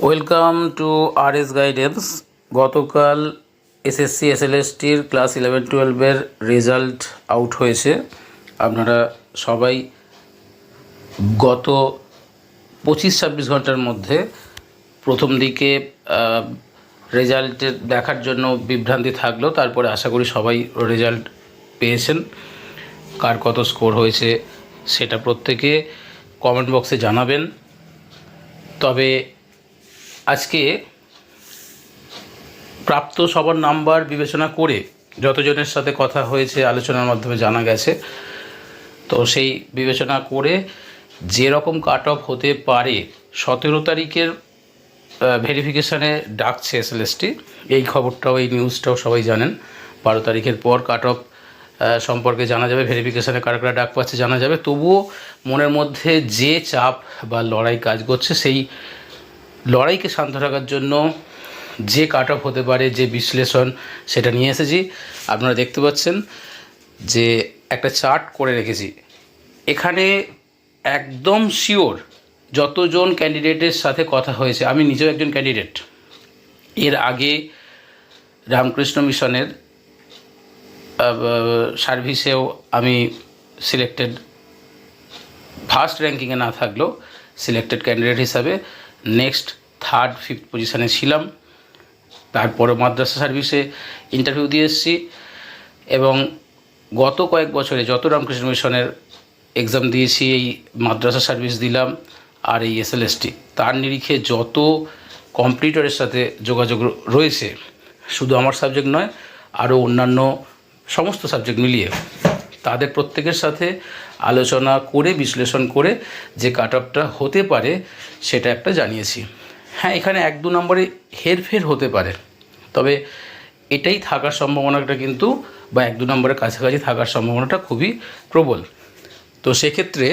Welcome to RS guidance. গতকাল SSC এসএলএসটির class 11-12-এর result out হয়েছে। আপনারা সবাই গত 25-26 ঘন্টার মধ্যে প্রথম দিকে রেজাল্টের দেখার জন্য বিভ্রান্তি থাকলো, তারপরে আশা করি সবাই রেজাল্ট পেয়েছেন। কার কত স্কোর হয়েছে সেটা প্রত্যেকে কমেন্ট বক্সে জানাবেন। তবে আজকে প্রাপ্ত সবার নাম্বার বিবেচনা করে যতজনের সাথে কথা হয়েছে আলোচনার মাধ্যমে জানা গেছে, তো সেই বিবেচনা করে যেরকম কাট অফ হতে পারে 17 তারিখের ভেরিফিকেশানে ডাকছে এসএলএসটি। এই খবরটাও, এই নিউজটাও সবাই জানেন। 12 তারিখের পর কাট অফ সম্পর্কে জানা যাবে, ভেরিফিকেশানে কারা কারা ডাক পাচ্ছে জানা যাবে। তবুও মনের মধ্যে যে চাপ বা লড়াই কাজ করছে, সেই লড়াইকে শান্ত রাখার জন্য যে কাট অফ হতে পারে, যে বিশ্লেষণ, সেটা নিয়ে এসেছি। আপনারা দেখতে পাচ্ছেন যে একটা চার্ট করে রেখেছি। এখানে একদম শিওর যতজন ক্যান্ডিডেটের সাথে কথা হয়েছে, আমি নিজেও একজন ক্যান্ডিডেট। এর আগে রামকৃষ্ণ মিশনের সার্ভিসেও আমি সিলেক্টেড, ফার্স্ট র্যাঙ্কিংয়ে না থাকলেও সিলেক্টেড ক্যান্ডিডেট হিসাবে নেক্সট 3rd 5th পজিশানে ছিলাম। তারপরে মাদ্রাসা সার্ভিসে ইন্টারভিউ দিয়ে এসেছি এবং গত কয়েক বছরে যত রামকৃষ্ণ মিশনের এক্সাম দিয়েছি, এই মাদ্রাসা সার্ভিস দিলাম আর এই এসএলএসটি, তার নিরিখে যত কম্পিটিটরের সাথে যোগাযোগ রয়েছে, শুধু আমার সাবজেক্ট নয়, আরও অন্যান্য সমস্ত সাবজেক্ট মিলিয়ে তাদের প্রত্যেকের সাথে আলোচনা করে বিশ্লেষণ করে যে কাট অফটা হতে পারে সেটা একটা জানিয়েছি। হ্যাঁ, এখানে 1-2 নম্বরে হেরফের হতে পারে, তবে এটাই থাকার সম্ভাবনাটা কিন্তু, বা 1-2 নম্বরের কাছাকাছি থাকার সম্ভাবনাটা খুবই প্রবল। তো সেক্ষেত্রে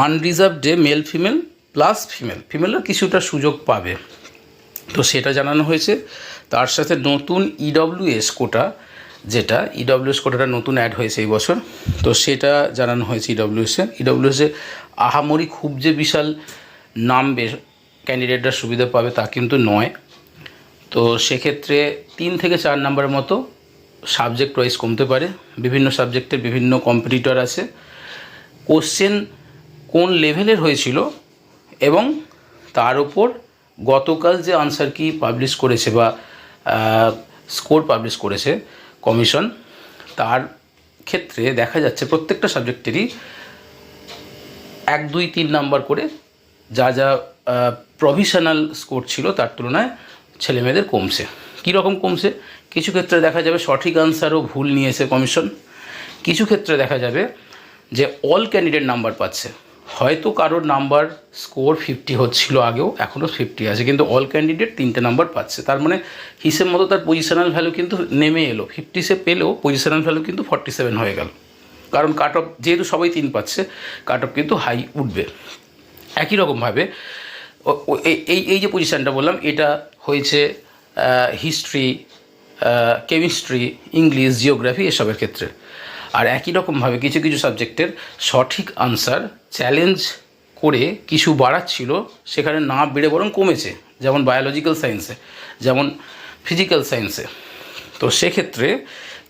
আনরিজার্ভডে মেল ফিমেল প্লাস ফিমেলরা কিছুটা সুযোগ পাবে, তো সেটা জানানো হয়েছে। তার সাথে নতুন ইডব্লিউএস কোটা, যেটা ইডব্লিউএস কোটাটা নতুন অ্যাড হয়েছে এই বছর, তো সেটা জানানো হয়েছে। ইডব্লিউএসে আহামরি খুব যে বিশাল নামবে, ক্যান্ডিডেটরা সুবিধা পাবে তা কিন্তু নয়। তো সেক্ষেত্রে 3 থেকে 4 নাম্বারের মতো সাবজেক্ট ওয়াইজ কমতে পারে। বিভিন্ন সাবজেক্টের বিভিন্ন কম্পিটিটর আছে। কোশ্চেন কোন লেভেলের হয়েছিল এবং তার ওপর গতকাল যে আনসার কি পাবলিশ করেছে বা স্কোর পাবলিশ করেছে কমিশন, তার ক্ষেত্রে দেখা যাচ্ছে প্রত্যেকটা সাবজেক্টেরই 1, 2, 3 নাম্বার করে যা যা প্রভিশনাল স্কোর ছিল তার তুলনায় ছেলেমেয়েদের কমছে। কীরকম কমছে? কিছু ক্ষেত্রে দেখা যাবে সঠিক আনসারও ভুল নিয়েছে কমিশন। কিছু ক্ষেত্রে দেখা যাবে যে অল ক্যান্ডিডেট নাম্বার পাচ্ছে। হয়তো কারোর নাম্বার স্কোর 50 হচ্ছিল আগেও, এখনও 50 আছে, কিন্তু অল ক্যান্ডিডেট 3টে নাম্বার পাচ্ছে। তার মানে হিসেব মতো তার পজিশনাল ভ্যালু কিন্তু নেমে এলো। 50 সে পেলেও পজিশনাল ভ্যালু কিন্তু 47 হয়ে গেল, কারণ কাট অফ যেহেতু সবাই 3 পাচ্ছে, কাট অফ কিন্তু হাই উঠবে। একই রকমভাবে এই যে পজিশানটা বললাম, এটা হয়েছে হিস্ট্রি, কেমিস্ট্রি, ইংলিশ, জিওগ্রাফি এসবের ক্ষেত্রে। আর একই রকমভাবে কিছু কিছু সাবজেক্টের সঠিক আনসার চ্যালেঞ্জ করে কিছু বাড়াচ্ছিল, সেখানে না বেড়ে বরং কমেছে, যেমন বায়োলজিক্যাল সায়েন্সে, যেমন ফিজিক্যাল সায়েন্সে। তো সেক্ষেত্রে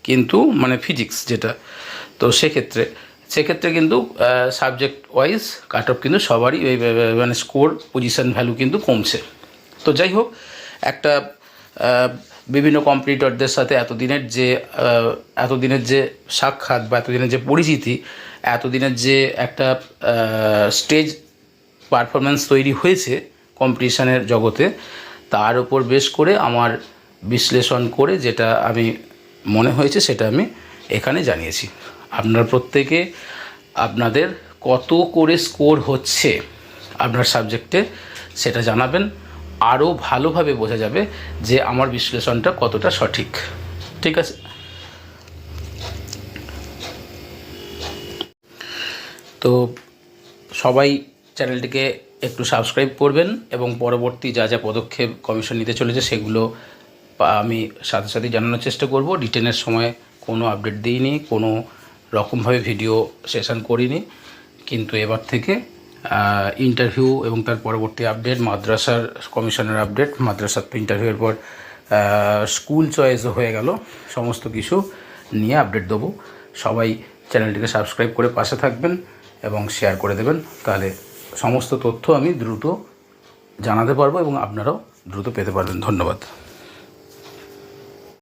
কিন্তু মানে ফিজিক্স যেটা, তো সেক্ষেত্রে কিন্তু সাবজেক্ট ওয়াইজ কাট অফ কিন্তু সবারই মানে স্কোর পজিশন ভ্যালু কিন্তু কমছে। তো যাই হোক, একটা বিভিন্ন কম্পিটিটরদের সাথে এতদিনের যে সাক্ষাৎ বা এতদিনের যে পরিচিতি, এতদিনের যে একটা স্টেজ পারফরমেন্স তৈরি হয়েছে কম্পিটিশানের জগতে, তার উপর বেশ করে আমার বিশ্লেষণ করে যেটা আমি মনে হয়েছে সেটা আমি এখানে জানিয়েছি। আপনারা প্রত্যেকে আপনাদের কত করে স্কোর হচ্ছে আপনার সাবজেক্টে সেটা জানাবেন। আরও ভালোভাবে বোঝা যাবে যে আমার বিশ্লেষণটা কতটা সঠিক। ঠিক আছে? তো সবাই চ্যানেলটিকে একটু সাবস্ক্রাইব করবেন এবং পরবর্তী যা যা পদক্ষেপ কমিশন নিতে চলেছে সেগুলো আমি সাথে সাথে জানানোর চেষ্টা করব। রিটেনের সময় কোনো আপডেট দিইনি, কোনো রকমভাবে ভিডিও সেশন করিনি, কিন্তু এবার থেকে ইন্টারভিউ এবং তার পরবর্তী আপডেট, মাদ্রাসার কমিশনের আপডেট, মাদ্রাসার ইন্টারভিউয়ের পর স্কুল চয়েসও হয়ে গেল, সমস্ত কিছু নিয়ে আপডেট দেবো। সবাই চ্যানেলটিকে সাবস্ক্রাইব করে পাশে থাকবেন এবং শেয়ার করে দেবেন, তাহলে সমস্ত তথ্য আমি দ্রুত জানাতে পারবো এবং আপনারাও দ্রুত পেতে পারবেন। ধন্যবাদ।